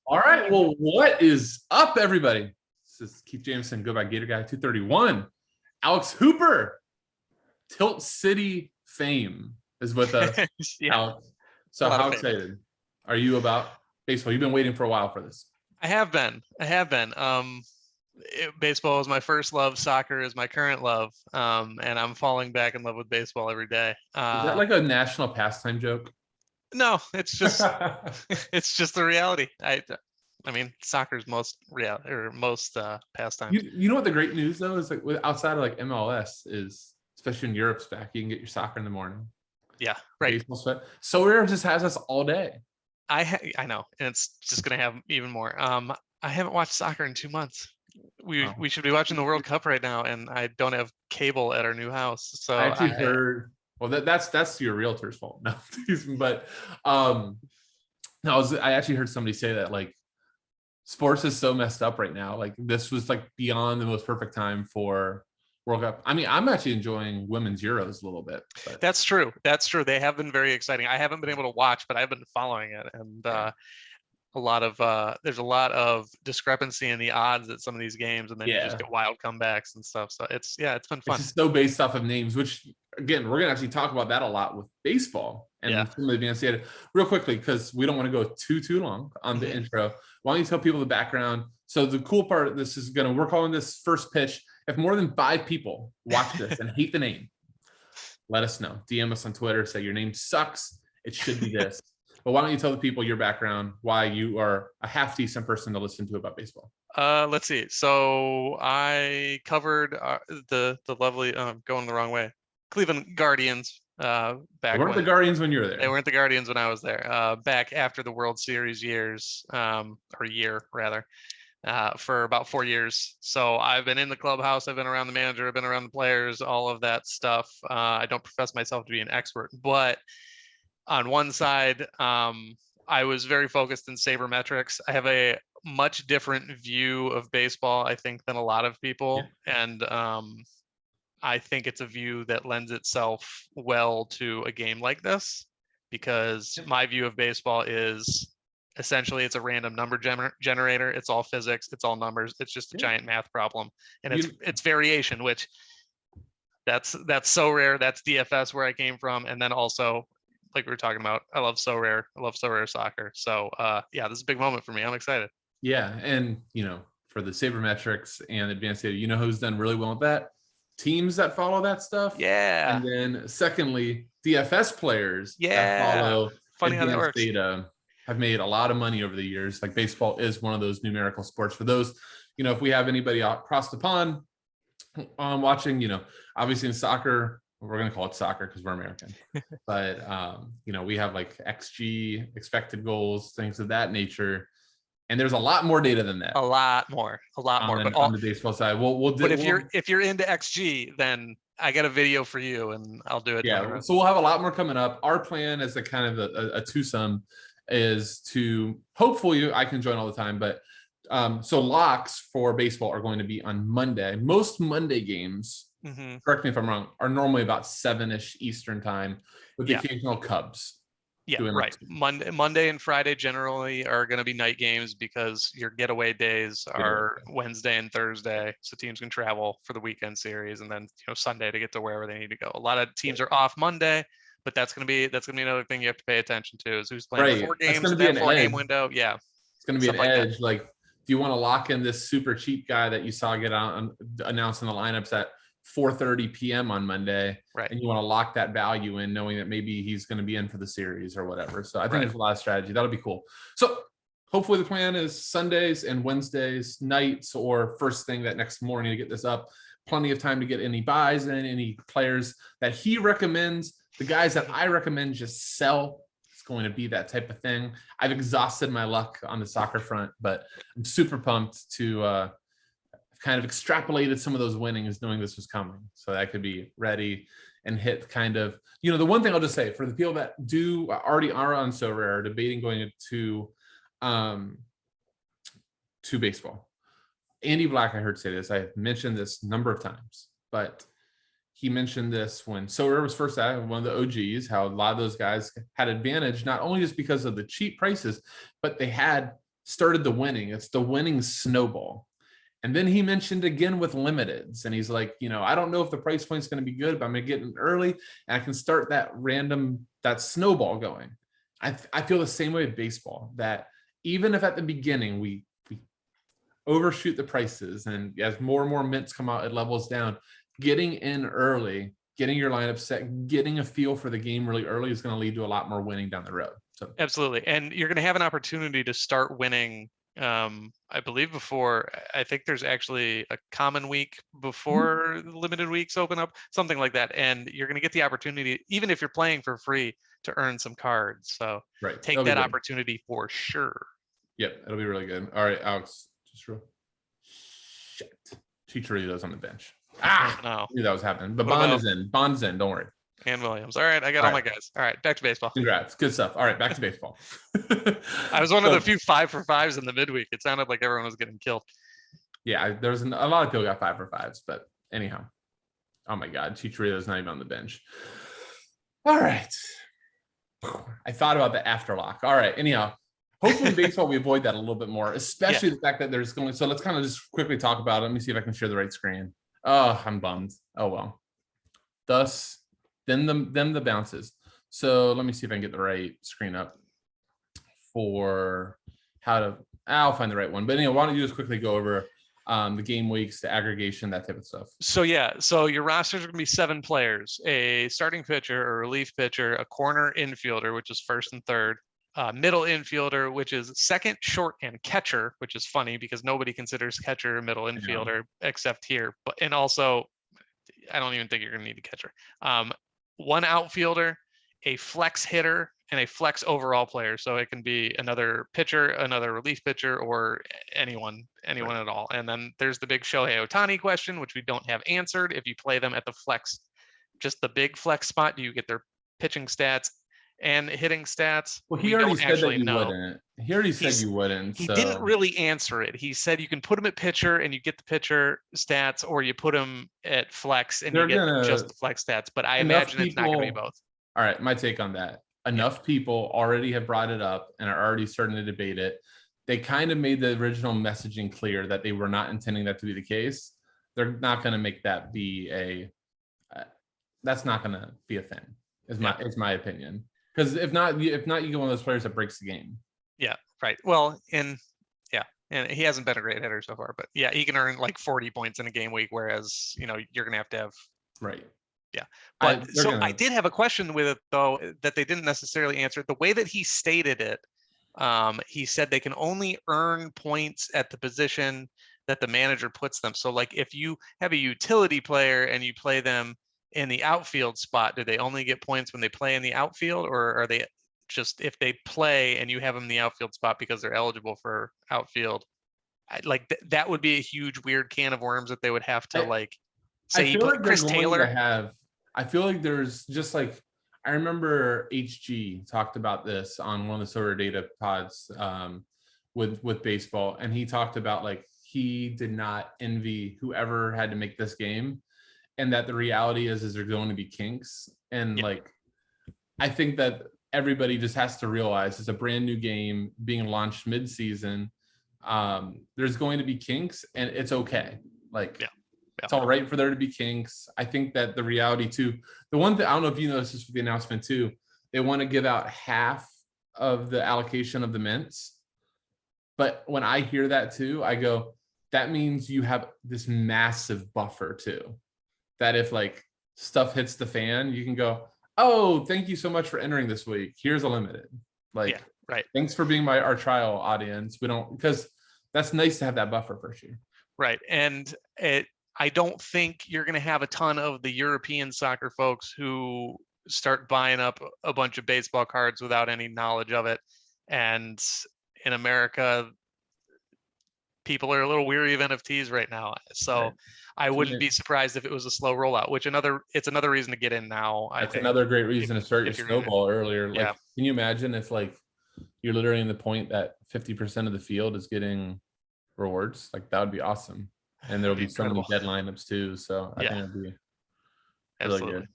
All right. Well, what is up, everybody? This is Keith Jameson, Go by Gator Guy 231. Alex Hooper, Tilt City fame is with us. Yeah, Alex. a So lot how of fame. excited are you about baseball? You've been waiting for a while for this. I have been. Baseball is my first love. Soccer is my current love. And I'm falling back in love with baseball every day. Is that like a national pastime joke? No, it's just it's just the reality. I mean, soccer's most pastime. You know what the great news though is, like outside of like MLS, is especially in Europe's back, you can get your soccer in the morning. Yeah, right. Baseball sweat. So rare just has us all day. I know, and it's just gonna have even more. I haven't watched soccer in 2 months. We should be watching the World Cup right now, and I don't have cable at our new house. So I actually heard. Well, that's your realtor's fault. No, but no, I actually heard somebody say that like sports is so messed up right now. Like this was like beyond the most perfect time for World Cup. I mean, I'm actually enjoying women's Euros a little bit. But. That's true. That's true. They have been very exciting. I haven't been able to watch, but I've been following it, and there's a lot of discrepancy in the odds at some of these games, and then you just get wild comebacks and stuff. So it's been fun. It's just so based off of names, which again, we're gonna actually talk about that a lot with baseball and some of the advanced data real quickly, because we don't want to go too long on the intro. Why don't you tell people the background? So the cool part of this is we're calling this first pitch. If more than 5 people watch this and hate the name, let us know. DM us on Twitter, say your name sucks, it should be this. But why don't you tell the people your background, why you are a half decent person to listen to about baseball? Let's see. So I covered the lovely going the wrong way, Cleveland Guardians back. They weren't the Guardians when you were there. They weren't the Guardians when I was there. Back after the World Series years, or year rather, for about 4 years. So I've been in the clubhouse, I've been around the manager, I've been around the players, all of that stuff. I don't profess myself to be an expert, but on one side, I was very focused in sabermetrics. I have a much different view of baseball, I think, than a lot of people. Yeah. And I think it's a view that lends itself well to a game like this, because my view of baseball is essentially it's a random number generator. It's all physics. It's all numbers. It's just a giant math problem. And it's variation, which that's so rare. That's DFS where I came from. And then also, like we were talking about, I love So Rare. I love So Rare soccer. So this is a big moment for me. I'm excited. Yeah. And, for the sabermetrics and advanced data, who's done really well with that? Teams that follow that stuff. Yeah. And then secondly, DFS players that follow advanced data have made a lot of money over the years. Like baseball is one of those numerical sports. For those, if we have anybody across the pond watching, obviously in soccer, we're going to call it soccer because we're American, but we have like XG, expected goals, things of that nature, and there's a lot more data than that. A lot more. But on the baseball side, but if you're into XG, then I got a video for you, and I'll do it. Yeah, so we'll have a lot more coming up. Our plan as a kind of a twosome is to hopefully I can join all the time, but so locks for baseball are going to be on Monday. Most Monday games. Correct me if I'm wrong, are normally about 7-ish Eastern time with the occasional Cubs. Yeah, right. Monday and Friday generally are going to be night games because your getaway days are Wednesday and Thursday, so teams can travel for the weekend series, and then Sunday to get to wherever they need to go. A lot of teams are off Monday, but that's going to be another thing you have to pay attention to, is who's playing 4 games in that 4-game window. Yeah, it's going to be an edge. Like, do you want to lock in this super cheap guy that you saw get out announced in the lineups at 4:30 p.m. on Monday, right? And you want to lock that value in, knowing that maybe he's going to be in for the series or whatever. So I think there's a lot of strategy. That'll be cool. So hopefully the plan is Sundays and Wednesdays nights, or first thing that next morning to get this up. Plenty of time to get any buys in, any players that he recommends. The guys that I recommend just sell. It's going to be that type of thing. I've exhausted my luck on the soccer front, but I'm super pumped to kind of extrapolated some of those winnings knowing this was coming, so that I could be ready and hit kind of, the one thing I'll just say for the people that already are on So Rare debating going to baseball. Andy Black, I heard say this. I have mentioned this a number of times, but he mentioned this when So Rare was first out, one of the OGs, how a lot of those guys had advantage, not only just because of the cheap prices, but they had started the winning. It's the winning snowball. And then he mentioned again with limiteds, and he's like, I don't know if the price point is going to be good, but I'm going to get in early and I can start that snowball going. I feel the same way with baseball, that even if at the beginning we overshoot the prices, and as more and more mints come out, it levels down. Getting in early, getting your lineup set, getting a feel for the game really early is going to lead to a lot more winning down the road. So absolutely. And you're going to have an opportunity to start winning. I believe I think there's actually a common week before the limited weeks open up, something like that. And you're going to get the opportunity, even if you're playing for free, to earn some cards. So take that opportunity for sure. Yep, it'll be really good. All right, Alex, just real shit. Chicharito's on the bench. No. I knew that was happening. But Bond is in. Bond's in. Don't worry. And Williams. All right, I got all my guys. All right, back to baseball. Congrats. Good stuff. All right, back to baseball. I was one of the few 5-for-5s in the midweek. It sounded like everyone was getting killed. Yeah, there was a lot of people got 5-for-5s, but anyhow. Oh my God, Chicharito's not even on the bench. All right. I thought about the afterlock. All right, anyhow. Hopefully in baseball we avoid that a little bit more, especially the fact that there's going. So let's kind of just quickly talk about it. Let me see if I can share the right screen. Oh, I'm bummed. Oh well. Thus, then the bounces. So let me see if I can get the right screen up for how to. I'll find the right one. But anyway, why don't you just quickly go over the game weeks, the aggregation, that type of stuff. So your rosters are going to be 7 players: a starting pitcher, a relief pitcher, a corner infielder, which is first and third. Middle infielder, which is second, short, and catcher, which is funny because nobody considers catcher a middle infielder except here. And also, I don't even think you're going to need a catcher. 1 outfielder, a flex hitter, and a flex overall player. So it can be another pitcher, another relief pitcher, or anyone at all. And then there's the big Shohei Ohtani question, which we don't have answered. If you play them at the flex, just the big flex spot, do you get their pitching stats and hitting stats? Well, he already said that you wouldn't. He already said you wouldn't. He didn't really answer it. He said you can put him at pitcher and you get the pitcher stats, or you put him at flex and you get just the flex stats. But I imagine it's not going to be both. All right, my take on that. Enough people already have brought it up and are already starting to debate it. They kind of made the original messaging clear that they were not intending that to be the case. They're not going to make that be that's not going to be a thing. Is my opinion. Because if not, you get one of those players that breaks the game. Yeah, right. Well, and he hasn't been a great hitter so far, but yeah, he can earn like 40 points in a game week, whereas you're gonna have to have right. Yeah, but I did have a question with it though that they didn't necessarily answer. The way that he stated it, he said they can only earn points at the position that the manager puts them. So like if you have a utility player and you play them in the outfield spot, do they only get points when they play in the outfield, or are they just if they play and you have them in the outfield spot because they're eligible for outfield? That would be a huge weird can of worms that they would have to say. You put Chris Taylor. I feel like there's just I remember HG talked about this on one of the Sorare Data pods with baseball, and he talked about he did not envy whoever had to make this game. And that the reality is there's going to be kinks. And I think that everybody just has to realize it's a brand new game being launched mid-season. There's going to be kinks, and it's okay. It's all right for there to be kinks. I think that the reality too, the one thing, I don't know if you noticed this with the announcement too, they want to give out half of the allocation of the mints. But when I hear that too, I go, that means you have this massive buffer too. That if stuff hits the fan, you can go, oh, thank you so much for entering this week. Here's a limited. Right. Thanks for being our trial audience. Because that's nice to have that buffer for sure. Right. And I don't think you're going to have a ton of the European soccer folks who start buying up a bunch of baseball cards without any knowledge of it. And in America, people are a little weary of NFTs right now. So I wouldn't be surprised if it was a slow rollout, it's another reason to get in now. That's another great reason to start your snowball earlier. Can you imagine if you're literally in the point that 50% of the field is getting rewards? That would be awesome. And there'll be so many dead lineups too. So I think it'd be really good.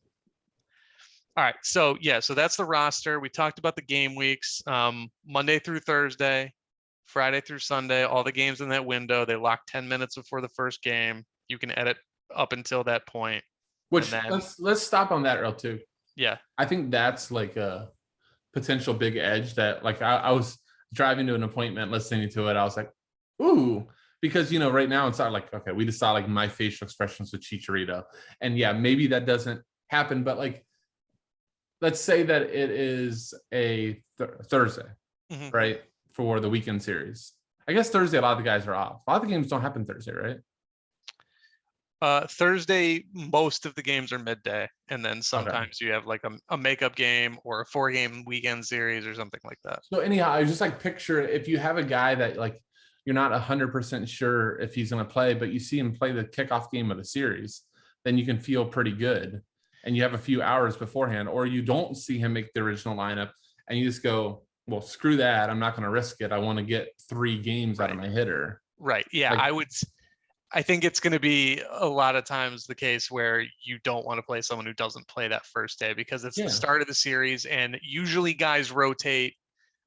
All right. So that's the roster. We talked about the game weeks, Monday through Thursday. Friday through Sunday, all the games in that window. They lock 10 minutes before the first game. You can edit up until that point. Which And then, let's stop on that real too. yeah, I think that's like a potential big edge that like I was driving to an appointment, listening to it. I was like, ooh, because right now it's not like, okay, we just saw like my facial expressions with Chicharito. And yeah, maybe that doesn't happen, but like let's say that it is a Thursday, right? For the weekend series. I guess Thursday, a lot of the guys are off. A lot of the games don't happen Thursday, right? Thursday, most of the games are midday, and then sometimes you have like a makeup game or a 4-game weekend series or something like that. So anyhow, I was just like picture if you have a guy that like you're not 100% sure if he's going to play, but you see him play the kickoff game of the series, then you can feel pretty good. And you have a few hours beforehand, or you don't see him make the original lineup and you just go, well, screw that. I'm not going to risk it. I want to get 3 games out of my hitter. Right. Yeah. Like, I think it's going to be a lot of times the case where you don't want to play someone who doesn't play that first day because it's the start of the series, and usually guys rotate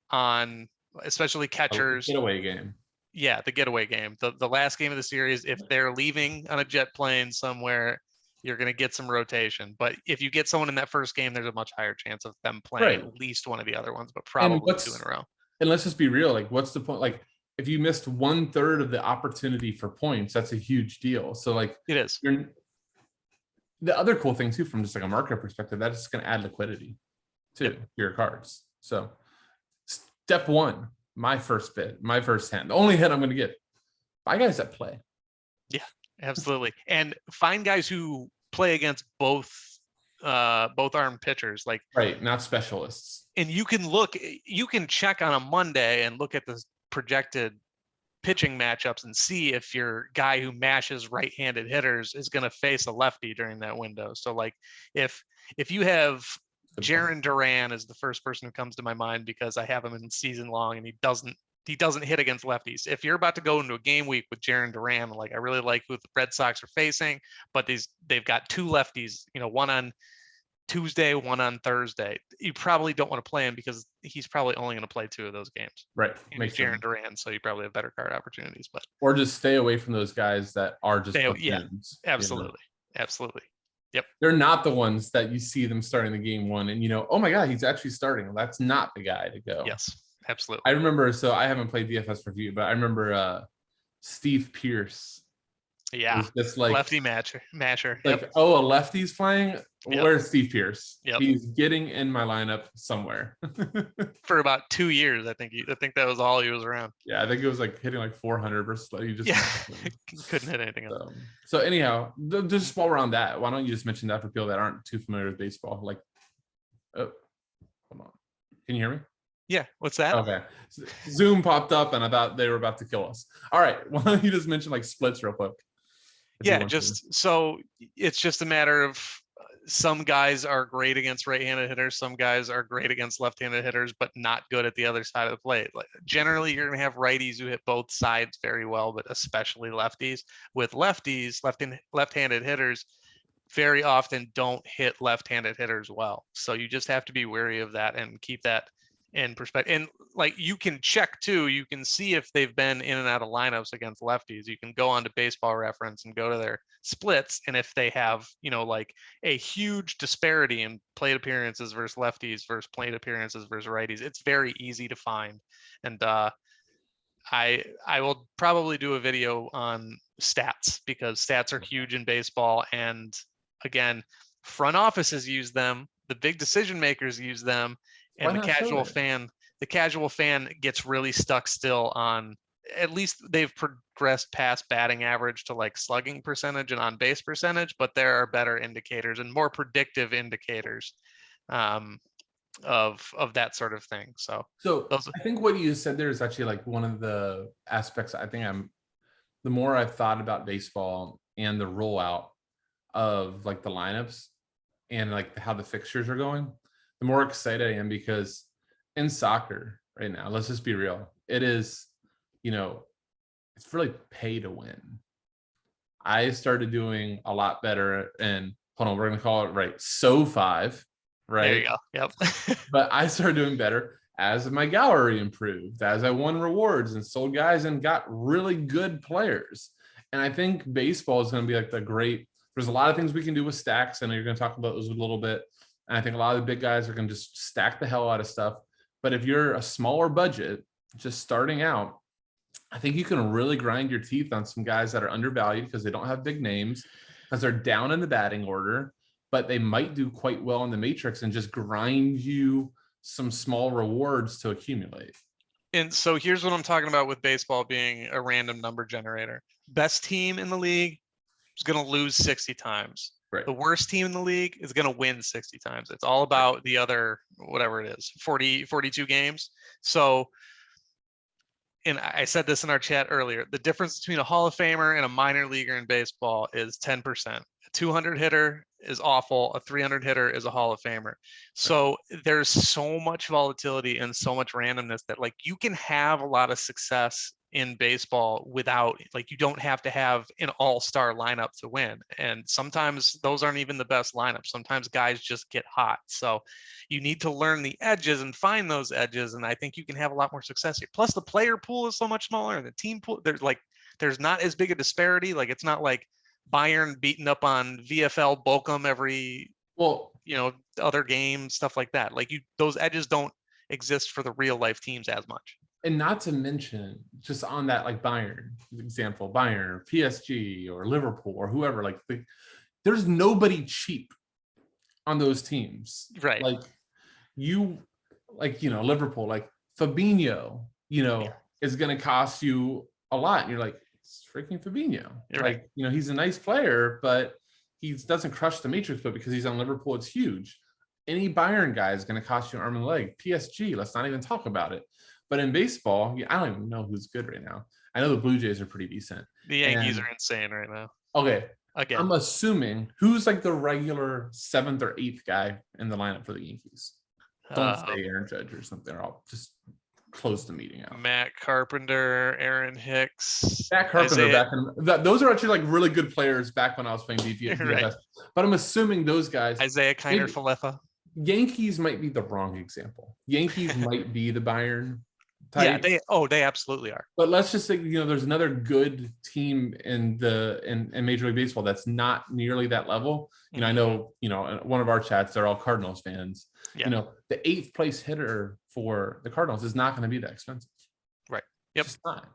on, especially catchers. Getaway game. Yeah, the getaway game. The last game of the series, if they're leaving on a jet plane somewhere, you're going to get some rotation. But if you get someone in that first game, there's a much higher chance of them playing at least one of the other ones, but probably 2 in a row. And let's just be real. Like, what's the point? Like, if you missed 1/3 of the opportunity for points, that's a huge deal. So like it is. The other cool thing too, from just like a market perspective, that is going to add liquidity to your cards. So step 1, my first hand, the only hit I'm going to get, buy guys that play. Yeah, absolutely. And find guys who play against both arm pitchers, like not specialists. And you can check on a Monday and look at the projected pitching matchups and see if your guy who mashes right-handed hitters is going to face a lefty during that window. So like if you have Jarren Duran is the first person who comes to my mind because I have him in season long and he doesn't hit against lefties. If you're about to go into a game week with Jarren Duran, like I really like who the Red Sox are facing, but they've got 2 lefties, one on Tuesday, one on Thursday. You probably don't want to play him because he's probably only going to play 2 of those games. Right. Makes Jarren Duran, so you probably have better card opportunities. But or just stay away from those guys that are just absolutely. Absolutely. Yep. They're not the ones that you see them starting the game 1 and oh my God, he's actually starting. That's not the guy to go. Yes, absolutely. I remember, so I haven't played DFS review, but I remember Steve Pierce. Yeah, just like lefty masher. Like, a lefty's playing. Yep. Where's Steve Pierce? Yep. He's getting in my lineup somewhere. For about 2 years, I think that was all he was around. Yeah, I think it was like hitting like 400 versus he just couldn't hit anything else. So anyhow, just while we're on that, why don't you just mention that for people that aren't too familiar with baseball? Like, oh, hold on, can you hear me? Yeah, what's that? Okay, Zoom popped up and I thought they were about to kill us. All right, why don't you just mention like splits real quick? Yeah, so it's just a matter of some guys are great against right-handed hitters, some guys are great against left-handed hitters, but not good at the other side of the plate. Like, generally, you're going to have righties who hit both sides very well, but especially lefties. With lefties, left-handed hitters very often don't hit left-handed hitters well. So you just have to be wary of that and keep that in perspective. And like, you can check too, you can see if they've been in and out of lineups against lefties. You can go on to Baseball Reference and go to their splits, and if they have like a huge disparity in plate appearances versus lefties versus plate appearances versus righties, it's very easy to find. And I will probably do a video on stats, because stats are huge in baseball. And again, front offices use them, the big decision makers use them, and the casual fan gets really stuck still on, at least they've progressed past batting average to like slugging percentage and on base percentage, but there are better indicators and more predictive indicators of that sort of thing. So I think what you said there is actually like one of the aspects I think the more I've thought about baseball and the rollout of like the lineups and like how the fixtures are going, the more excited I am, because in soccer right now, let's just be real, it is, it's really pay to win. I started doing a lot better, and hold on, we're going to call it right. So 5, right? There you go. Yep. But I started doing better as my gallery improved, as I won rewards and sold guys and got really good players. And I think baseball is going to be like there's a lot of things we can do with stacks. I know you're going to talk about those a little bit. And I think a lot of the big guys are going to just stack the hell out of stuff. But if you're a smaller budget, just starting out, I think you can really grind your teeth on some guys that are undervalued because they don't have big names, because they're down in the batting order, but they might do quite well in the matrix and just grind you some small rewards to accumulate. And so here's what I'm talking about with baseball being a random number generator. Best team in the league is going to lose 60 times. Right. The worst team in the league is going to win 60 times. It's all about the other, whatever it is, 42 games. So, and I said this in our chat earlier, the difference between a Hall of Famer and a minor leaguer in baseball is 10%. A 200 hitter is awful. A 300 hitter is a Hall of Famer. So there's so much volatility and so much randomness that like you can have a lot of success in baseball without, like, you don't have to have an all-star lineup to win. And sometimes those aren't even the best lineups. Sometimes guys just get hot. So you need to learn the edges and find those edges. And I think you can have a lot more success here. Plus the player pool is so much smaller and the team pool, there's not as big a disparity. Like it's not like Bayern beating up on VFL Bochum every, other game, stuff like that. Like those edges don't exist for the real life teams as much. And not to mention, just on that, like Bayern example, Bayern or PSG or Liverpool or whoever, like there's nobody cheap on those teams. Right. Like Liverpool, like Fabinho, is going to cost you a lot. And you're like, it's freaking Fabinho. You're like, right. He's a nice player, but he doesn't crush the matrix, but because he's on Liverpool, it's huge. Any Bayern guy is going to cost you an arm and a leg. PSG, let's not even talk about it. But in baseball, I don't even know who's good right now. I know the Blue Jays are pretty decent. The Yankees are insane right now. Okay. Again. I'm assuming who's like the regular 7th or 8th guy in the lineup for the Yankees. Don't say Aaron Judge or something. I'll just close the meeting out. Matt Carpenter, Aaron Hicks. Matt Carpenter those are actually like really good players back when I was playing DFS. Right. But I'm assuming those guys. Isaiah Kiner Falefa. Yankees might be the wrong example. Yankees might be the Bayern type. Yeah, they absolutely are. But let's just say, there's another good team in Major League Baseball that's not nearly that level. Mm-hmm. I know, one of our chats, they're all Cardinals fans. Yeah. The 8th place hitter for the Cardinals is not going to be that expensive. Right. Yep. It's not.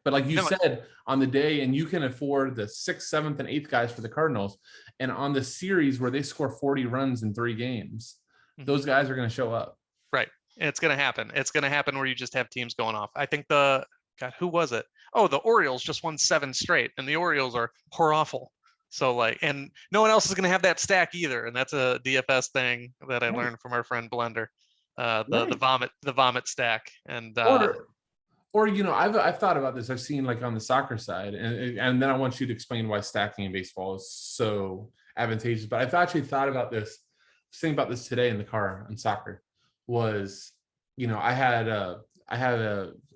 But like you said, on the day, and you can afford the 6th, 7th, and 8th guys for the Cardinals. And on the series where they score 40 runs in 3 games, mm-hmm. those guys are going to show up. Right. It's going to happen. It's going to happen where you just have teams going off. I think who was it? Oh, the Orioles just won 7 straight, and the Orioles are awful. So and no one else is going to have that stack either. And that's a DFS thing that I learned from our friend Blender, the vomit stack. And I've thought about this. I've seen like on the soccer side, and then I want you to explain why stacking in baseball is so advantageous. But I've actually thought about this. I was thinking about this today in the car on soccer. Was I had a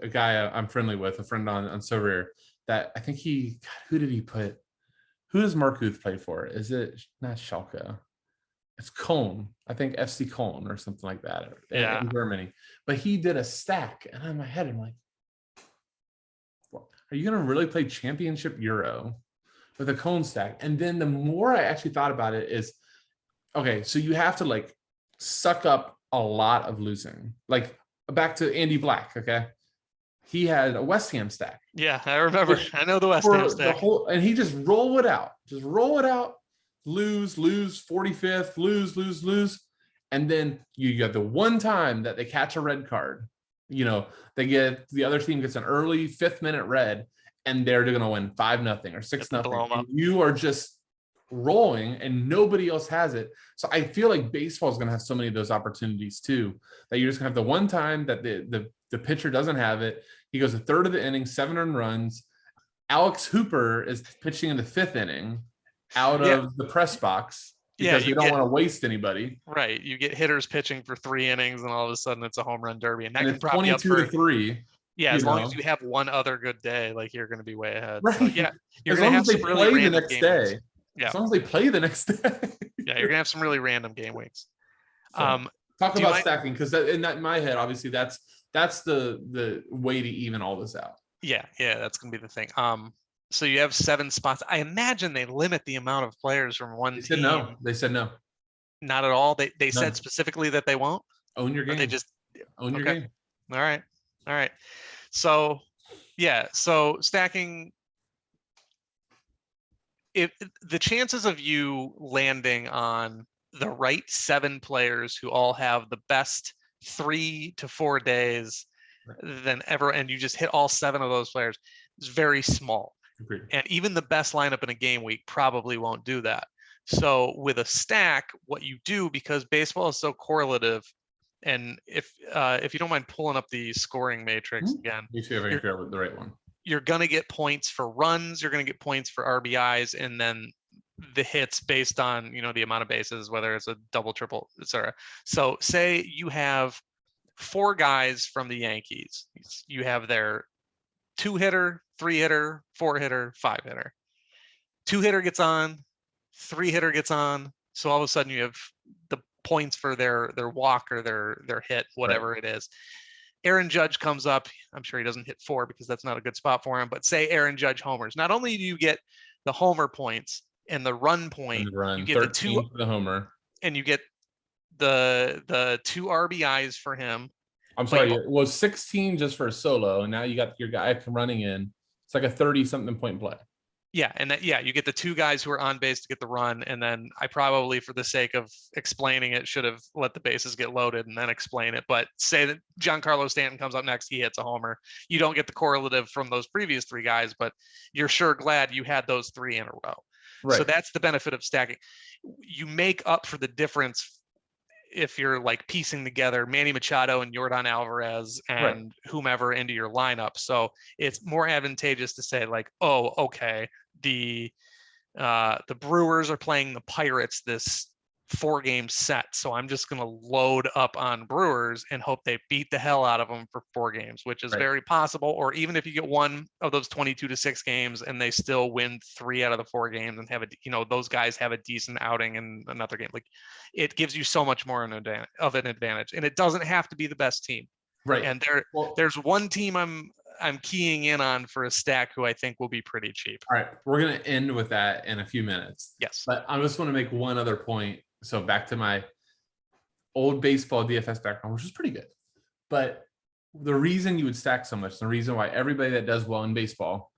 guy I'm friendly with, a friend on Sorare, that I think who does Markuth play for? Is it not Schalke? It's Köln. I think FC Köln or something like that in Germany. But he did a stack, and in my head I'm like, are you going to really play Championship Euro with a Köln stack? And then the more I actually thought about it is, okay, so you have to like suck up a lot of losing. Like back to Andy Black, okay? He had a West Ham stack. Yeah, I remember. I know the West Ham stack. And he just roll it out. Just roll it out. Lose, 45th, lose. And then you got the one time that they catch a red card. The other team gets an early 5th minute red, and they're going to win 5-0 or 6-0. You are just rolling, and nobody else has it. So I feel like baseball is going to have so many of those opportunities too, that you're just going to have the one time that the pitcher doesn't have it. He goes a third of the inning, 7 earned runs. Alex Hooper is pitching in the 5th inning out of the press box because they don't want to waste anybody. Right. You get hitters pitching for 3 innings, and all of a sudden it's a home run derby. And that can it's 22-3. Yeah, as long as you have one other good day, like you're going to be way ahead. Right. So, yeah, you're going to have some really random the next day. Yeah. As long as they play the next day. Yeah, you're gonna have some really random game weeks. So, Talk about stacking, because in my head, obviously that's the way to even all this out. Yeah, that's gonna be the thing. So you have 7 spots. I imagine they limit the amount of players from one team. No. They said no. Not at all. They said specifically that they won't. Own your game. They just own your game. All right. So yeah, so stacking. If the chances of you landing on the right 7 players who all have the best 3 to 4 days than ever, and you just hit all 7 of those players, is very small. Agreed. And even the best lineup in a game week probably won't do that. So with a stack, what you do, because baseball is so correlative, and if you don't mind pulling up the scoring matrix again, you see if I can figure out the right one. You're gonna get points for runs, you're gonna get points for RBIs, and then the hits based on the amount of bases, whether it's a double, triple, etc. So say you have 4 guys from the Yankees. You have their 2-hitter, 3-hitter, 4-hitter, 5-hitter. 2-hitter gets on, 3-hitter gets on. So all of a sudden you have the points for their walk or their hit, whatever it is. Aaron Judge comes up. I'm sure he doesn't hit 4 because that's not a good spot for him. But say Aaron Judge homers. Not only do you get the homer points and the run point, you get the 2 for the homer, and you get the 2 RBIs for him. I'm sorry, it was 16 just for a solo, and now you got your guy running in. It's like a 30-something point play. Yeah, and you get the 2 guys who are on base to get the run, and then I probably, for the sake of explaining it, should have let the bases get loaded and then explain it. But say that Giancarlo Stanton comes up next, he hits a homer. You don't get the correlative from those previous 3 guys, but you're sure glad you had those 3 in a row. Right. So that's the benefit of stacking. You make up for the difference if you're like piecing together Manny Machado and Yordan Alvarez and whomever into your lineup. So it's more advantageous to say like, oh, okay, the Brewers are playing the Pirates this 4-game set, so I'm just going to load up on Brewers and hope they beat the hell out of them for 4 games, which is very possible. Or even if you get one of those 22-6 games and they still win 3 out of the 4 games and have those guys have a decent outing in another game, like it gives you so much more of an advantage, and it doesn't have to be the best team. Right. And there's one team I'm keying in on for a stack who I think will be pretty cheap. All right, we're going to end with that in a few minutes. Yes. But I just want to make one other point. So back to my old baseball DFS background, which is pretty good. But the reason you would stack so much, the reason why everybody that does well in baseball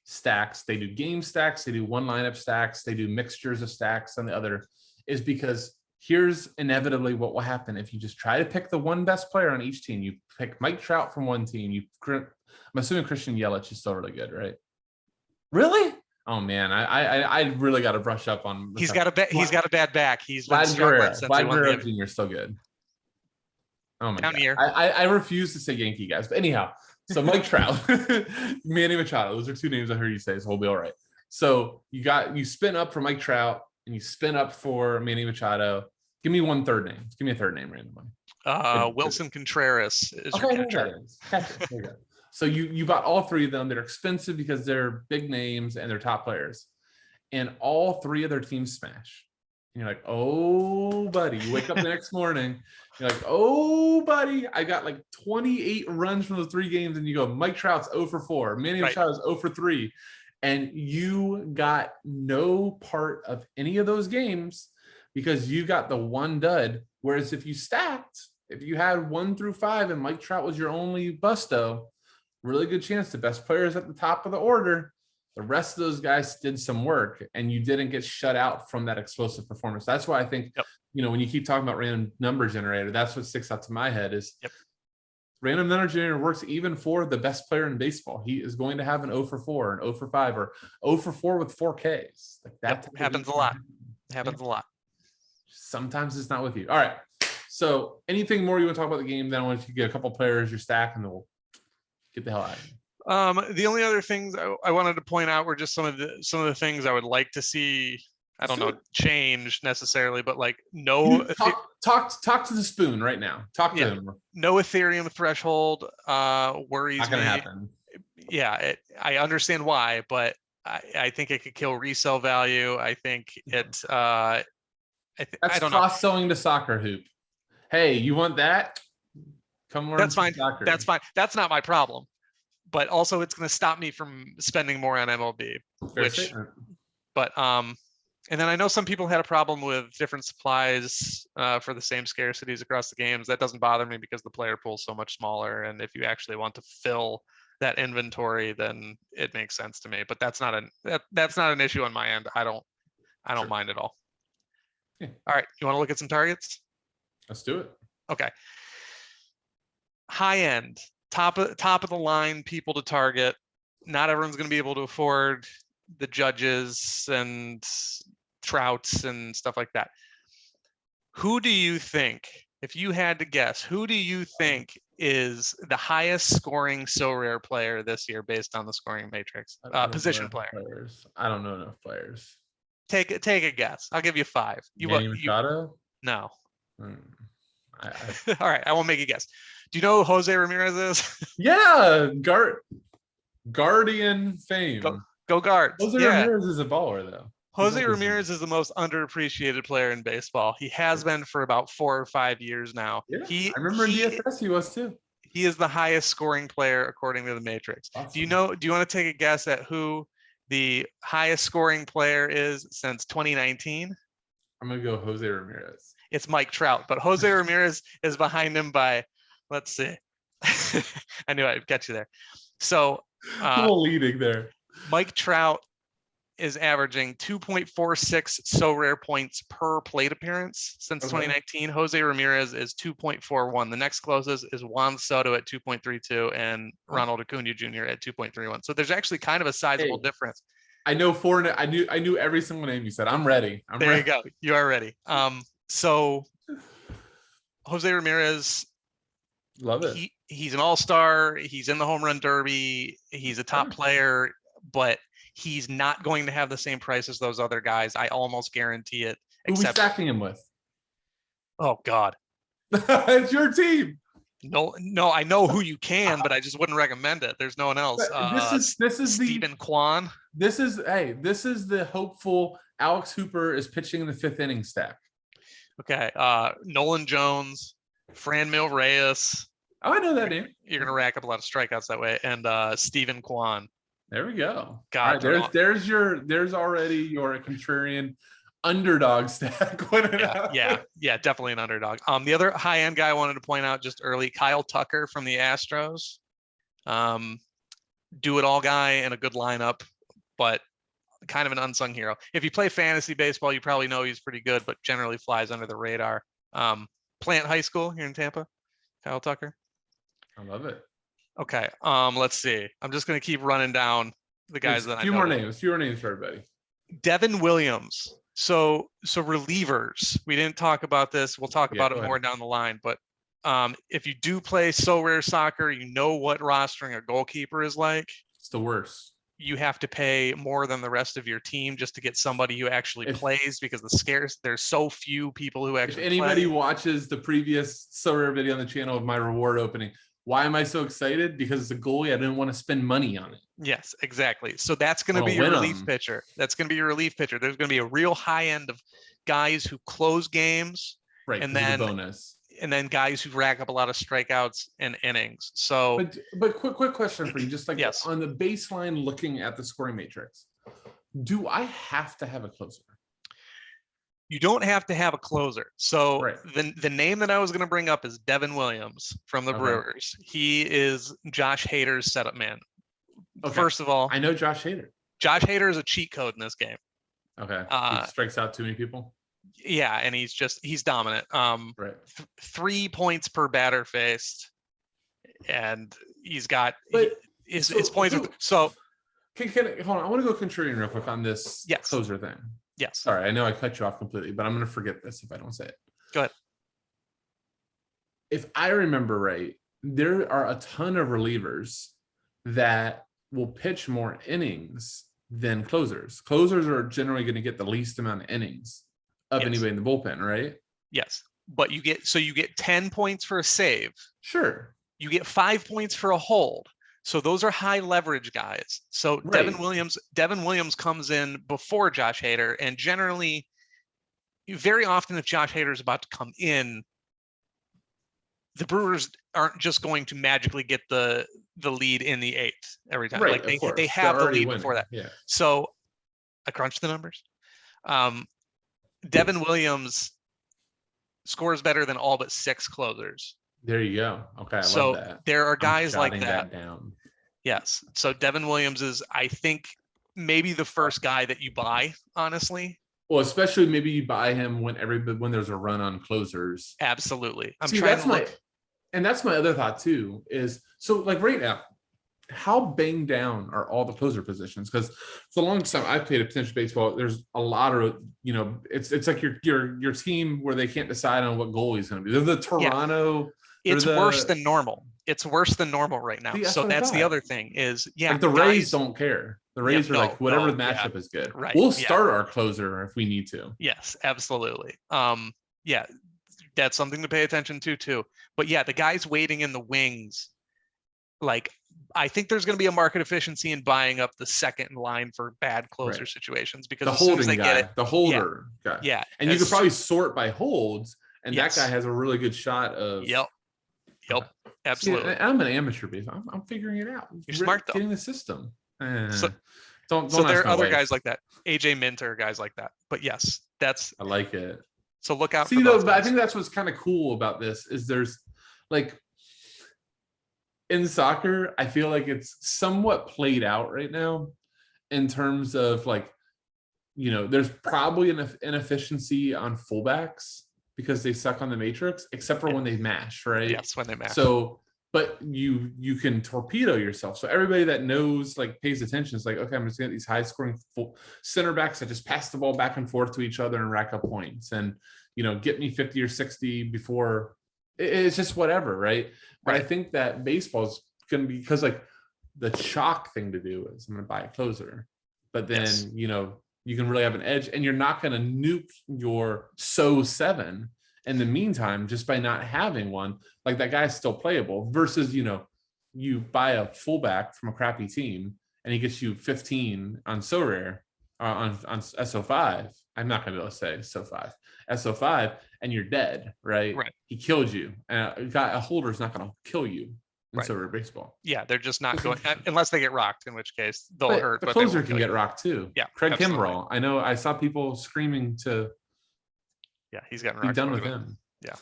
stacks, they do game stacks, they do one lineup stacks, they do mixtures of stacks on the other, is because here's inevitably what will happen if you just try to pick the one best player on each team. You pick Mike Trout from one team. I'm assuming Christian Yelich is still really good, right? Really? Oh man, I really got to brush up on. He's got a bad back. He's been struggling since he won the MVP. Jr. so good. Oh my God. Here. I refuse to say Yankee guys, but anyhow. So Mike Trout, Manny Machado. Those are 2 names I heard you say, so we'll be all right. So you spin up for Mike Trout and you spin up for Manny Machado. Give me one third name. Give me a third name randomly. Wilson Contreras is your catcher. There you go. So you bought all 3 of them. They're expensive because they're big names and they're top players. And all 3 of their teams smash. And you're like, oh, buddy. You wake up the next morning. You're like, oh, buddy. I got like 28 runs from those 3 games. And you go, Mike Trout's 0 for 4. Manny Machado's 0 for 3. And you got no part of any of those games because you got the one dud. Whereas if you stacked, if you had 1 through 5 and Mike Trout was your only busto, really good chance the best players at the top of the order, the rest of those guys did some work and you didn't get shut out from that explosive performance. That's why I think, when you keep talking about random number generator, that's what sticks out to my head is random number generator works even for the best player in baseball. He is going to have an 0 for 4, an 0 for 5, or 0 for 4 with 4 Ks. Like that happens a lot. It happens a lot. Sometimes it's not with you. All right. So anything more you want to talk about the game? Then I want you to get a couple players, your stack, and then we'll get the hell out of here. The only other things I wanted to point out were just some of the things I would like to see. I don't know, change necessarily, but like talk to the spoon right now. Talk to him. No Ethereum threshold worries not gonna happen. Yeah, I understand why, but I think it could kill resale value. I think it. That's cross-selling to soccer hoop. Hey, you want that? Come learn That's some fine. soccer. That's fine. That's not my problem. But also, it's going to stop me from spending more on MLB. Fair statement. But and then I know some people had a problem with different supplies for the same scarcities across the games. That doesn't bother me because the player pool is so much smaller, and if you actually want to fill that inventory, then it makes sense to me. But that's not an issue on my end. I don't Sure. mind at all. Yeah. All right, you want to look at some targets? Let's do it. Okay. High end, top of the line people to target. Not everyone's going to be able to afford the Judges and Trouts and stuff like that. Who do you think, if you had to guess, who do you think is the highest scoring Sorare player this year based on the scoring matrix? Position player. Players. I don't know enough players. Take a guess. I'll give you 5. Manny Machado? No. Hmm. All right, I won't make a guess. Do you know who Jose Ramirez is? Yeah, Guardian fame. Go Guards. Jose Ramirez is a baller, though. Jose Ramirez is the most underappreciated player in baseball. He has been for about 4 or 5 years now. Yeah, I remember in DFS he was too. He is the highest scoring player according to the matrix. Awesome. Do you want to take a guess at who the highest scoring player is since 2019? I'm gonna go Jose Ramirez. It's Mike Trout, but Jose Ramirez is behind him by, let's see. I knew I'd get you there. So a little leading there. Mike Trout is averaging 2.46 Sorare points per plate appearance since 2019. Jose Ramirez is 2.41. The next closest is Juan Soto at 2.32 and Ronald Acuna Jr. at 2.31. So there's actually kind of a sizable difference. I know I knew every single name you said. I'm ready. There you go. You are ready. So Jose Ramirez, love it. He's an all-star. He's in the home run derby. He's a top player, but he's not going to have the same price as those other guys. I almost guarantee it. Who are we stacking him with? Oh God. It's your team. No, I know who you can, but I just wouldn't recommend it. There's no one else. This is Stephen Kwan. This is the hopeful Alex Hooper is pitching in the 5th inning stack. Okay. Nolan Jones, Franmil Reyes. Oh, I know that name. You're gonna rack up a lot of strikeouts that way. And Stephen Kwan. There we go. God, right, there's already your contrarian underdog stack. Yeah, definitely an underdog. The other high end guy I wanted to point out just early, Kyle Tucker from the Astros. Do it all guy and a good lineup, but kind of an unsung hero. If you play fantasy baseball, you probably know he's pretty good, but generally flies under the radar. Plant High School here in Tampa, Kyle Tucker. I love it. Okay. Let's see. I'm just going to keep running down the guys that I know. Few more names for everybody. Devin Williams. So relievers. We didn't talk about this. We'll talk about it more down the line. But if you do play Sorare soccer, you know what rostering a goalkeeper is like. It's the worst. You have to pay more than the rest of your team just to get somebody who actually plays because there's so few people who actually. If anybody watches the previous Sorare video on the channel of my reward opening, why am I so excited? Because it's a goalie. I didn't want to spend money on it. Yes, exactly. So that's going to be your relief pitcher. That's going to be your relief pitcher. There's going to be a real high end of guys who close games, right? And then bonus, and then guys who rack up a lot of strikeouts and innings. So, but quick question for you, just like yes. On the baseline, looking at the scoring matrix, do I have to have a closer? You don't have to have a closer. So the name that I was going to bring up is Devin Williams from the Brewers. He is Josh Hader's setup man. First of all, I know Josh Hader. Josh Hader is a cheat code in this game. Okay. He strikes out too many people. Yeah, and he's dominant. 3 points per batter faced, and he's got his points. So can hold on? I want to go contrarian real quick on this closer thing. Yes. Sorry, I know I cut you off completely, but I'm going to forget this if I don't say it. Go ahead. If I remember right, there are a ton of relievers that will pitch more innings than closers. Closers are generally going to get the least amount of innings of anybody in the bullpen, right? Yes. But you get 10 points for a save. Sure. You get 5 points for a hold. So those are high leverage guys. So Devin Williams comes in before Josh Hader, and generally, very often if Josh Hader is about to come in, the Brewers aren't just going to magically get the lead in the 8th every time. Right, Like of course. they have the lead winning. before that. Yeah. So I crunched the numbers. Devin Williams scores better than all but 6 closers. There you go. Okay, I So love that. there are guys like jotting that. down. Yes. So Devin Williams is, I think, maybe the first guy that you buy, honestly. Well, especially maybe you buy him when there's a run on closers. Absolutely. I'm See, trying that's to look. And that's my other thought too, is so like right now, how banged down are all the closer positions? Because for the longest time I've played a potential baseball, there's a lot of, it's like your team where they can't decide on what goalie is going to be. They're the Toronto. Yeah. It's worse than normal. It's worse than normal right now. See, so that's the other thing is, like the Rays don't care. The Rays are like, whatever the matchup is good. Right. We'll start our closer if we need to. Yes, absolutely. Yeah, that's something to pay attention to too. But yeah, the guys waiting in the wings, like I think there's going to be a market efficiency in buying up the second in line for bad closer situations, because the as soon as they guy, get it, the holder guy. Yeah. And you could probably sort by holds, and Yes. that guy has a really good shot of. Yep. Absolutely. See, I'm an amateur base. I'm figuring it out. You're smart though. Getting the system. So there are other guys like that. AJ Minter, guys like that. But yes, I like it. So look out. See, though, but I think that's what's kind of cool about this is there's like in soccer, I feel like it's somewhat played out right now in terms of like, there's probably an inefficiency on fullbacks because they suck on the matrix, except for when they mash, right? Yes, when they mash. So, but you can torpedo yourself. So everybody that knows, like, pays attention is like, okay, I'm just gonna get these high scoring center backs that just pass the ball back and forth to each other and rack up points, and get me 50 or 60 before. It's just whatever, right? But I think that baseball's gonna be, because like the chalk thing to do is I'm gonna buy a closer, but then you can really have an edge, and you're not going to nuke your seven in the meantime just by not having one. Like, that guy's still playable versus, you buy a fullback from a crappy team and he gets you 15 on Sorare on SO5. I'm not going to be able to say SO5, and you're dead, right? He killed you. And a holder's not going to kill you. Sorare baseball. Yeah, they're just not going unless they get rocked, in which case they'll hurt. The closer can get rocked too. Yeah, Craig Kimbrell. I know. I saw people screaming to. Yeah, he's gotten rocked. Be done with him. Yeah,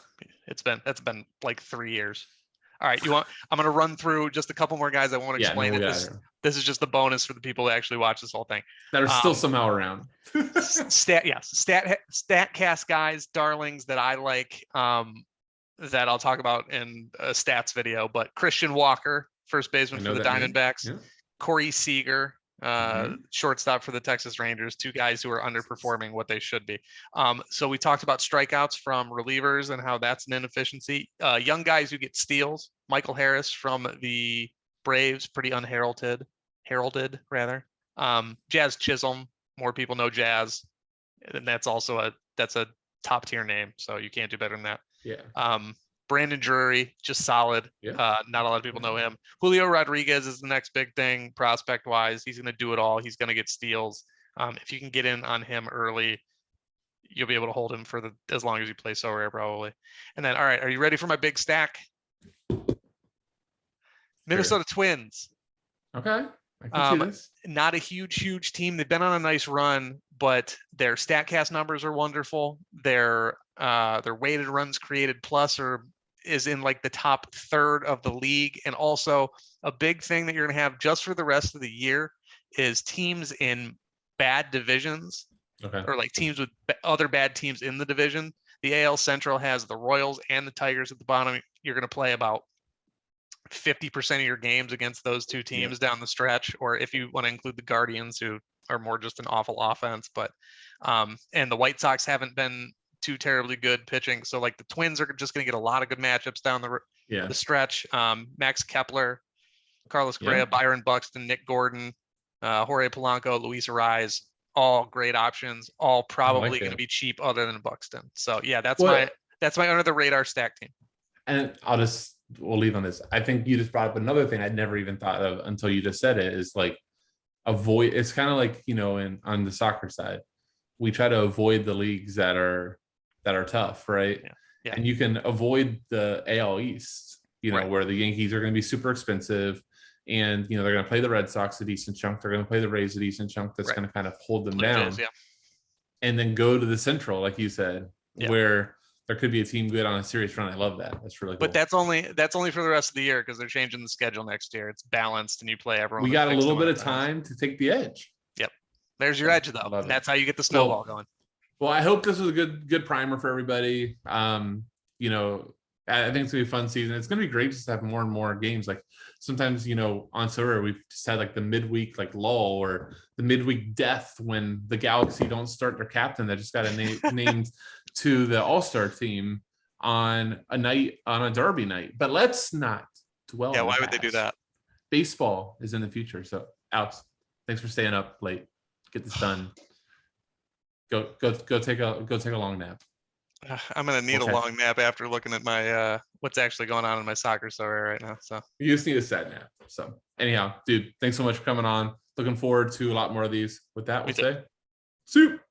that's been like 3 years. All right, I'm going to run through just a couple more guys. I won't explain it. This is just the bonus for the people that actually watch this whole thing. That are still somehow around. Statcast guys, darlings that I like. That I'll talk about in a stats video, but Christian Walker, first baseman for the Diamondbacks, Corey Seager, shortstop for the Texas Rangers, 2 guys who are underperforming what they should be. So we talked about strikeouts from relievers and how that's an inefficiency. Young guys who get steals, Michael Harris from the Braves, pretty heralded rather. Jazz Chisholm, more people know Jazz, and that's a top tier name, so you can't do better than that. Yeah. Brandon Drury, just solid. Not a lot of people know him. Julio Rodriguez is the next big thing prospect wise. He's going to do it all. He's going to get steals. If you can get in on him early, you'll be able to hold him for as long as you play Sorare probably. And then, all right, are you ready for my big stack? Minnesota Twins. Okay. I can see this. Not a huge team. They've been on a nice run, but their StatCast numbers are wonderful. Their weighted runs created plus is in like the top third of the league. And also a big thing that you're going to have just for the rest of the year is teams in bad divisions, or like teams with other bad teams in the division. The AL Central has the Royals and the Tigers at the bottom. You're going to play about 50% of your games against those 2 teams down the stretch, or if you want to include the Guardians, who are more just an awful offense. But and the White Sox haven't been too terribly good pitching, so like the Twins are just going to get a lot of good matchups down the stretch. Max Kepler, Carlos Correa, Byron Buxton, Nick Gordon, Jorge Polanco, Luis Ariz, all great options, all probably going to be cheap other than Buxton. So yeah, that's my under the radar stack team. And we'll leave on this. I think you just brought up another thing I'd never even thought of until you just said it, is like avoid. It's kind of like, on the soccer side, we try to avoid the leagues that are tough, right? Yeah. And you can avoid the AL East, Right. where the Yankees are going to be super expensive. And, they're going to play the Red Sox a decent chunk. They're going to play the Rays a decent chunk. That's Right. going to kind of hold them Blue down. Jays, yeah. And then go to the Central, like you said, Yeah. where there could be a team good on a serious run. I love that. That's really cool. But that's only for the rest of the year because they're changing the schedule next year. It's balanced and you play everyone. We got a little bit of time to take the edge. Yep. There's your edge though. And that's how you get the snowball going. Well, I hope this was a good primer for everybody. I think it's gonna be a fun season. It's gonna be great just to have more and more games. Like sometimes, on Sorare, we've just had like the midweek like lull or the midweek death when the Galaxy don't start their captain that just got named to the All-Star team on a derby night. But let's not dwell. Yeah, why would they do that? Baseball is in the future. So Alex, thanks for staying up late. Get this done. Go take a long nap. I'm gonna need a long nap after looking at my what's actually going on in my soccer story right now. So you just need a sad nap. So anyhow, dude, thanks so much for coming on. Looking forward to a lot more of these. With that, we'll say soup.